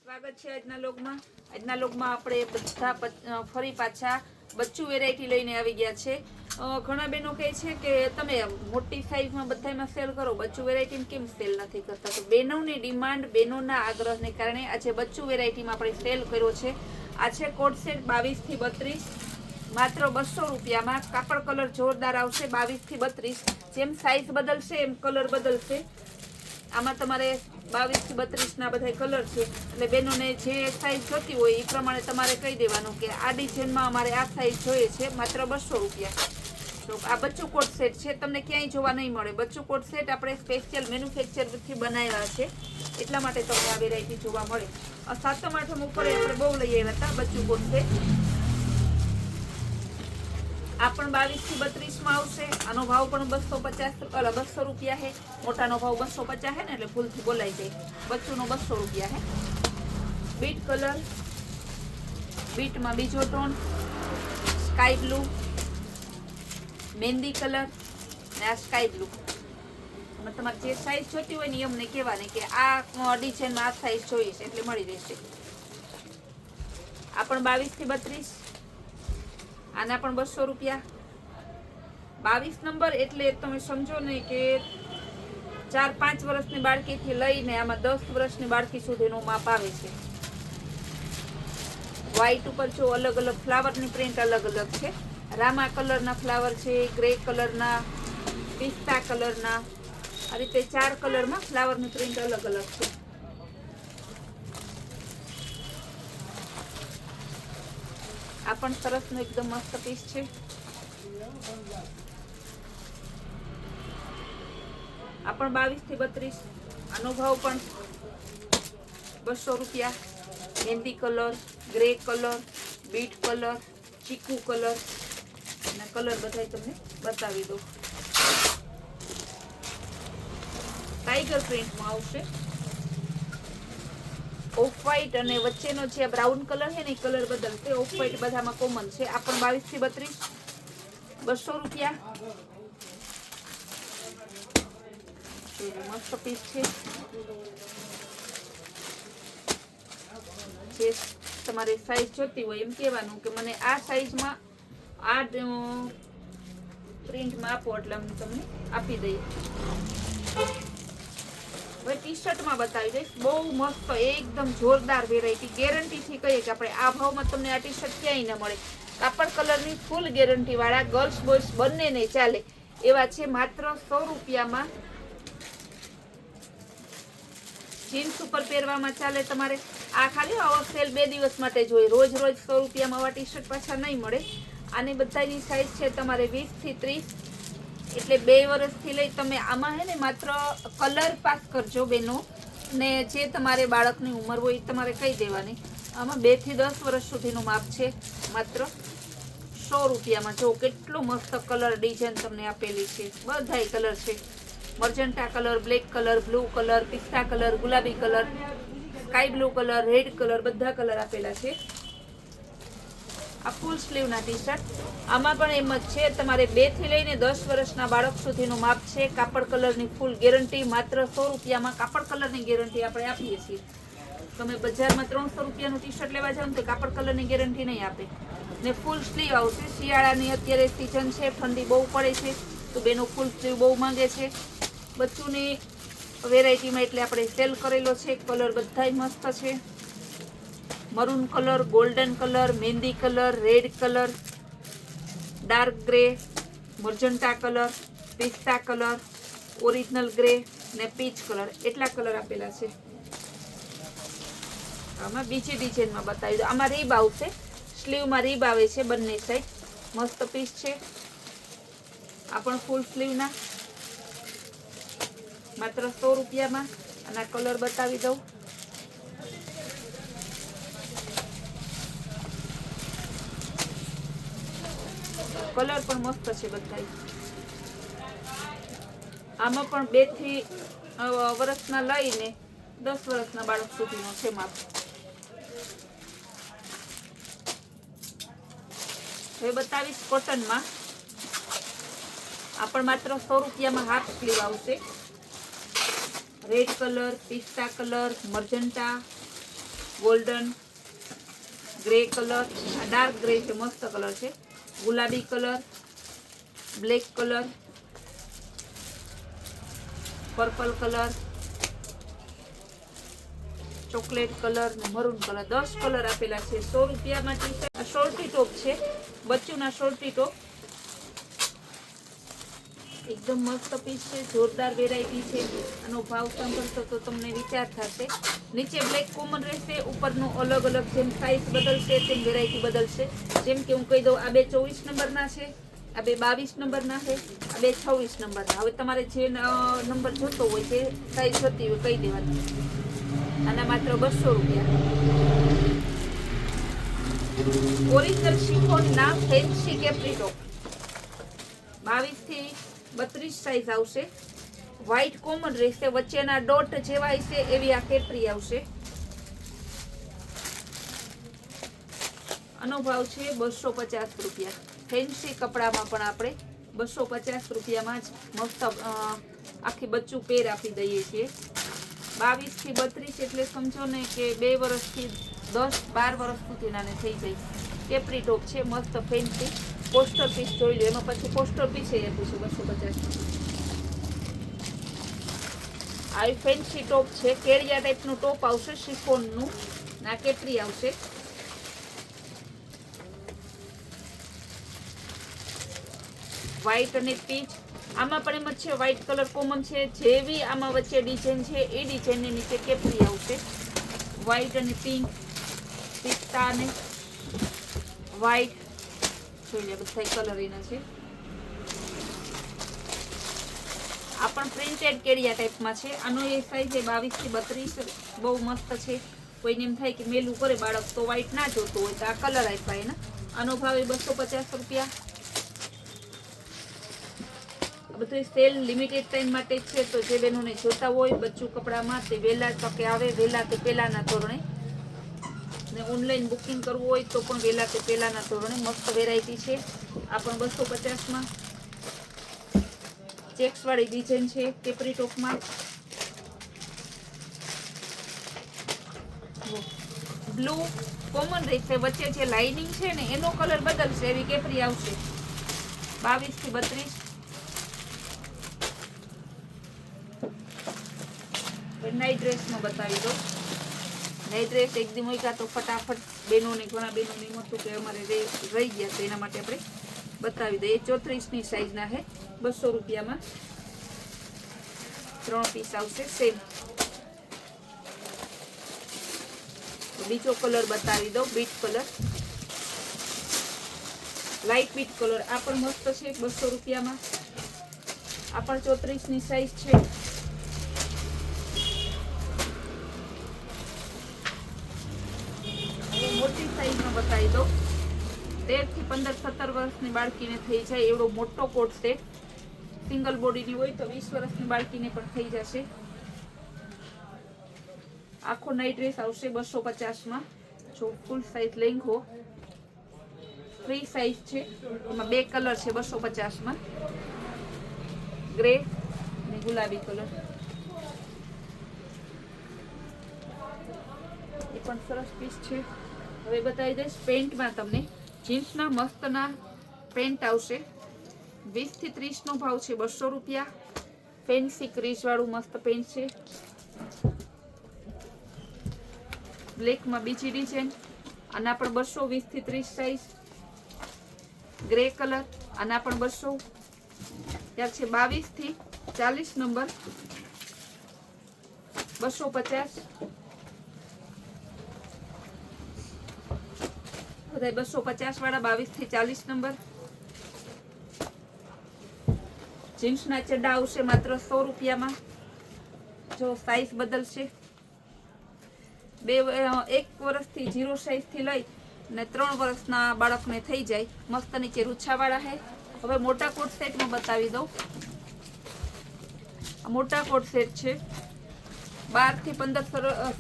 સ્વાગત છે આજના લોગમાં આપણે બધા ફરી પાછા બચ્ચું વેરાયટી લઈને આવી ગયા છે। ઘણા બહેનો કહે છે કે તમે મોટી સાઈઝમાં બધામાં સેલ કરો, બચ્ચું વેરાયટીમાં કેમ સેલ નથી કરતા? તો બહેનોની ડિમાન્ડ, બહેનોના આગ્રહને કારણે આજે બચ્ચું વેરાયટીમાં આપણે સેલ કર્યો છે। આ છે કોટ સેટ 22 થી 32, માત્ર 200 રૂપિયામાં। કાપડ કલર જોરદાર આવશે। 22 થી 32 જેમ સાઈઝ બદલશે એમ કલર બદલશે। આમાં તમારે 22 થી 32 ના બધા કલર છે, એટલે બહેનોને જે સાઈઝ જોતી હોય એ પ્રમાણે તમારે કહી દેવાનું કે આ ડિઝાઇનમાં અમારે આ સાઈઝ જોઈએ છે, માત્ર 200 રૂપિયા। તો આ બચ્ચું કોટ સેટ છે, તમને ક્યાંય જોવા નહીં મળે। બચ્ચું કોટ સેટ આપણે સ્પેશિયલ મેન્યુફેક્ચરથી બનાવ્યા છે, એટલા માટે તમને આ વેરાયટી જોવા મળે। 7મ 8મ ઉપર આપણે બહુ લઈ આવ્યા હતા બચ્ચું કોટ સેટ। આ પણ 22 થી 32 માં આવશે। આનો ભાવ પણ 250 રૂપિયા है। મોટાનો ભાવ 250 है ને, એટલે ભૂલથી બોલાઈ જાય। બચ્ચુનો 200 રૂપિયા है। બીટ કલર, બીટમાં બીજો ટોન, સ્કાય બ્લુ, મહેંદી કલર ને આ સ્કાય બ્લુ। તમારે જે સાઈઝ જોતી હોય ને અમને કહેવાની કે આ ડિઝાઇનમાં આ સાઈઝ જોઈએ છે, એટલે મળી રહેશે। આ પણ 22 થી 32, આના પણ 200 રૂપિયા। 22 નંબર એટલે તમે સમજો ને કે 4-5 વર્ષની બાળકીથી લઈને આમાં 10 વર્ષની બાળકી સુધીનું માપ આવે છે। વ્હાઈટ ઉપર જો અલગ અલગ ફ્લાવરની પ્રિન્ટ અલગ અલગ છે। રામા કલરના ફ્લાવર છે, ગ્રે કલરના, પિસ્તા કલરના, આ રીતે 4 કલરમાં ફ્લાવરની પ્રિન્ટ અલગ અલગ છે। આ પણ સરસનો એકદમ મસ્ત પીસ છે। આ પણ 22 થી 32, આનો ભાવ પણ 200 રૂપિયા। મહેંદી colour, grey colour, beet colour, ચીકુ કલર અને કલર બધા તમને બતાવી દઉં। ટાઈગર પ્રિન્ટમાં આવશે। ઓફ વ્હાઈટ અને વચ્ચેનો જે બ્રાઉન કલર છે ને એ કલર બદલશે। ઓફ વ્હાઈટ બધામાં કોમન છે। આ પણ 22 થી 32, 200 રૂપિયા। મસ્ત પીસ છે। જે તમારે સાઈઝ જોતી હોય એમ કહેવાનું કે મને આ સાઈઝમાં આ પ્રિન્ટમાં આપો, એટલે અમે તમને આપી દઈએ। હવે ટી શર્ટમાં બતાવી દઈશ। બહુ મસ્ત એકદમ જોરદાર વેરાયટી, ગેરંટીથી કહીએ કે આપણે આ ભાવમાં તમને આ ટી શર્ટ ક્યાંય ન મળે। કાપડ કલરની ફૂલ ગેરંટી વાળા, ગર્લ્સ બોયઝ બંનેને ચાલે એવા છે। માત્ર 100 રૂપિયામાં જીન્સ ઉપર પહેરવામાં ચાલે તમારે। આ ખાલી આવા સેલ 2 દિવસ માટે જોઈએ, રોજ રોજ 100 રૂપિયામાં આવા ટી શર્ટ પાછા નહીં મળે। આની બધાની સાઈઝ છે તમારે 20 થી 30, એટલે 2 વર્ષથી લઈ તમે આમાં હે ને માત્ર કલર પાસ કરજો બેનો, ને જે તમારે બાળકની ઉંમર હોય એ તમારે કહી દેવાની। આમાં 2 થી 10 વર્ષ સુધીનું માપ છે, માત્ર 100 રૂપિયામાં। જો કેટલો મસ્ત કલર ડિઝાઇન તમને આપેલી છે, બધાય કલર છે। Magenta colour, black colour, blue colour, પિસ્તા કલર, ગુલાબી colour, sky blue colour, red colour, બધા કલર આપેલા છે। આ ફૂલ સ્લીવના ટી શર્ટ, આમાં પણ એમ જ છે, તમારે 2 થી લઈને 10 વર્ષના બાળક સુધીનું માપ છે। કાપડ કલરની ફૂલ ગેરંટી, માત્ર 100 રૂપિયામાં કાપડ કલરની ગેરંટી આપણે આપીએ છીએ। તમે બજારમાં 300 રૂપિયાનું ટી શર્ટ લેવા જાવ ને તો કાપડ કલરની ગેરંટી નહીં આપે। ને ફૂલ સ્લીવ આવશે। શિયાળાની અત્યારે સિઝન છે, ઠંડી બહુ પડે છે, તો બેનો ફૂલ સ્લીવ બહુ માંગે છે। બચ્ચુની વેરાયટીમાં એટલે આપણે સેલ કરેલો છે। કલર બધાય મસ્ત છે। મરૂન કલર, ગોલ્ડન કલર, મહેંદી colour, red colour, dark grey, magenta colour, પિસ્તા કલર, ઓરિજિનલ ગ્રે ને પીચ કલર, એટલા કલર આપેલા છે। આમાં બીજી ડિઝાઇનમાં બતાવી દો। આમાં રીબ આવશે, સ્લીવમાં રીબ આવે છે બંને સાઈડ, મસ્ત પીસ છે। આ પણ ફૂલ સ્લીવના, માત્ર 100 રૂપિયામાં। આના કલર બતાવી દઉં। કલર પણ મસ્ત છે બધા। આમાં પણ 2 થી વર્ષના લઈને 10 વર્ષના બાળક સુધીનો છે માપ। હવે બતાવીશ કોટનમાં। આ પણ માત્ર 100 રૂપિયામાં હાફ સ્લીવ આવશે। રેડ કલર, પિસ્તા colour, magenta, golden, grey colour, આ ડાર્ક ગ્રે છે, મસ્ત કલર છે, ગુલાબી colour, black colour, purple colour, chocolate colour ને મરૂન કલર, 10 કલર આપેલા છે. 100 રૂપિયામાં ટી-શર્ટ. શોર્ટી ટોપ છે, બચ્ચુના શોર્ટી ટોપ, એકદમ મસ્ત પીસ છે, જોરદાર વેરાયટી છે. આનો ભાવ સાંભળશો તો તમને વિચાર થશે. નીચે બ્લેક કોમન રહેશે, ઉપરનો અલગ અલગ જેમ સાઇઝ બદલશે તેમ વેરાયટી બદલશે. જેમ કે હું કહી દઉં, આ બે 24 નંબરના છે, આ બે 22 નંબરના છે, આ બે 26 નંબરના. હવે તમારે જે નંબર જોતો હોય તે સાઇઝ જોતી હોય કહી દેવાની. આના માત્ર 200 રૂપિયા. ઓરિજિનલ શિફોનના ફેન્સી કેપ્રી ટોપ, 22 થી 32 સાઇઝ આવશે. વ્હાઈટ કોમન રહેશે, વચ્ચેના ડોટ જેવા હશે એવી આ કેપ્રી આવશે. આનો ભાવ છે 250 રૂપિયા. ફેન્સી કપડામાં પણ આપણે 250 રૂપિયામાં જ મસ્ત આખી બચ્ચું પેર આપી દઈએ છીએ. 22 થી 32 એટલે સમજો ને કે 2 વર્ષથી 10-12 વર્ષ સુધીનાને થઈ જાય. કેપ્રી ટોપ છે, મસ્ત ફેન્સી. પોસ્ટર પીસ જોઈ લો, એમાં પછી પોસ્ટર પીસ આપ્યું છે 250. આવી ફેન્સી ટોપ છે, કેડિયા ટાઈપનું ટોપ આવશે, શિફોનનું. ના કેપ્રી આવશે. વ્હાઈટ અને પીચ, આમાં પણ એમ જ છે, વ્હાઈટ કલર કોમન છે. જેવી આમાં વચ્ચે ડિઝાઇન છે એ ડિઝાઇનની નીચે કેપ્રી આવશે. વ્હાઈટ અને પિંક, પિસ્તા અને વ્હાઈટ, જોઈ લે બધા કલર એના છે. આ પણ પ્રિન્ટેડ કેડિયા ટાઈપમાં છે. આનો એ સાઈઝ છે 22 થી 32, બહુ મસ્ત છે. કોઈને એમ થાય કે મેલું કરે બાળક તો વ્હાઈટ ના જોતું હોય તો આ કલર આપ્યા એના. આનો ભાવ એ 250 રૂપિયા. બધું સેલ લિમિટેડ ટાઈમ માટે જ છે, તો જે બહેનોને જોતા હોય બચ્ચું કપડામાં તે વહેલા તકે આવે, વહેલા તે પહેલાના ધોરણે. ને ઓનલાઈન બુકિંગ કરવું હોય તો પણ વહેલા તે પહેલાના ધોરણે. મસ્ત વેરાયટી છે. આ પણ 250માં. ચેક્સ વાળી ડિઝાઇન છે કેપ્રી ટોપમાં. બ્લુ કોમન રહેશે, વચ્ચે જે લાઇનિંગ છે ને એનો કલર બદલશે એવી કેપ્રી આવશે. 22 થી 32. નાઇટ ડ્રેસમાં બતાવી દો. નાઇટ ડ્રેસ એકદમ હોય તો ફટાફટ બહેનોને, ઘણા બહેનોને એમ હતું કે અમારે રહી ગયા તો એના માટે આપણે બતાવી દઈએ. 34ની સાઈઝના છે, 200 રૂપિયામાં 3 પીસ આવશે સેમ. બીજો કલર બતાવી દો, bit colour, light bit colour. આ પણ મસ્ત છે 200 રૂપિયામાં. આ પણ 34ની સાઈઝ છે. મોટી સાઈઝમાં બતાવી દો. 13 થી 15, 17 વર્ષની બાળકીને થઈ જાય એવડો મોટો કોટ સેટ. સિંગલ બોડીની હોય તો 20 વર્ષની બાળકીને પણ થઈ જશે. આખો નાઇટ ડ્રેસ આવશે 250માં. જો ફૂલ સાઈઝ લેંઘો, ફ્રી સાઈઝ છે, એમાં 2 કલર છે 250માં, ગ્રે અને ગુલાબી કલર. એ પણ સરસ પીસ છે. હવે બતાવી દઈશ પેન્ટમાં તમને. જીન્સના મસ્તના પેન્ટ આવશે. 20 થી 30નો ભાવ છે 200 રૂપિયા. ફેન્સી ક્રીઝવાળું મસ્ત પેન્ટ છે. બ્લેકમાં બીજી ડિઝાઇન. આના પણ 220 થી 30 સાઈઝ. ગ્રે કલર, આના પણ 200. ત્યાર છે 22 થી 40 નંબર, 250. બધા 250 વાળા 22 થી 40 નંબર. જીન્સના ચड्डा આવશે માત્ર 100 રૂપિયામાં. જો સાઈઝ બદલશે. 1 વર્ષથી 0 સાઈઝથી લઈ ને 3 વર્ષના બાળકને થઈ જાય. મસ્ત નીચે રૂછાવાળા છે. હવે મોટા કોટ સેટમાં બતાવી દઉં. આ મોટા કોટ સેટ છે. 12 થી 15,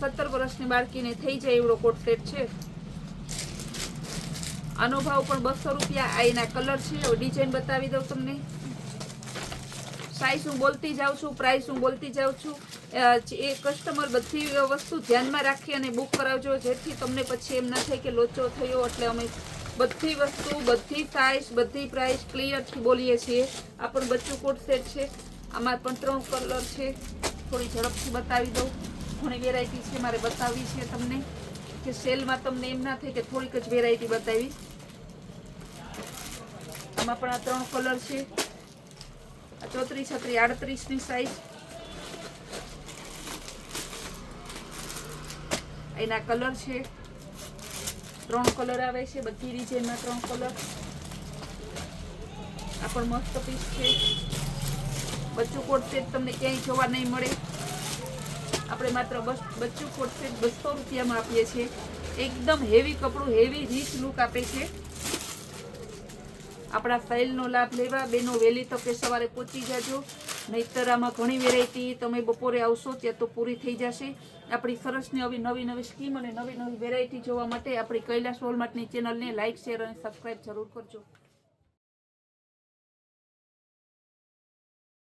17 વર્ષની બાળકીને થઈ જાય એવડો કોટ સેટ છે. આનો ભાવ પણ 200 રૂપિયા. આ એના કલર છે. ડિઝાઇન બતાવી દઉં તમને. સાઈઝ હું બોલતી જાઉં છું, પ્રાઇસ હું બોલતી જાઉં છું. એ કસ્ટમર બધી વસ્તુ ધ્યાનમાં રાખી અને બુક કરાવજો, જેથી તમને પછી એમ ના થાય કે લોચો થયો. એટલે અમે બધી વસ્તુ, બધી સાઈઝ, બધી પ્રાઇસ ક્લિયરથી બોલીએ છીએ. આ પણ બચ્ચું કોટ સેટ છે. આમાં પણ 3 કલર છે. થોડી ઝડપથી બતાવી દઉં. ઘણી વેરાયટી છે મારે બતાવવી છે તમને, કે સેલમાં તમને એમ ના થાય કે થોડીક જ વેરાયટી બતાવી. આમાં પણ આ 3 કલર છે. આ 34, 36, 38 ની સાઈઝ. એના કલર છે 3 કલર આવે છે, બધી ડિઝાઇનમાં 3 કલર. આ પણ મસ્ત પીસ છે. બચ્ચું કોટ સેટ તમને ક્યાંય જોવા નહીં મળે. આપણે માત્ર બચ્ચું કોટ સેટ 200 રૂપિયામાં આપીએ છીએ. એકદમ હેવી કપડું, હેવી રીચ લુક આપે છે. આપણા સેલનો લાભ લેવા બેનો વહેલી તકે સવારે પહોંચી જાજો, નહીંતર આમાં ઘણી વેરાયટી તમે બપોરે આવશો ત્યાં તો પૂરી થઈ જશે. આપણી સરસની આવી નવી સ્કીમ અને નવી વેરાયટી જોવા માટે આપણી કૈલાસ વોલમાર્ટની ચેનલને લાઇક, શેર અને સબસ્ક્રાઈબ જરૂર કરજો.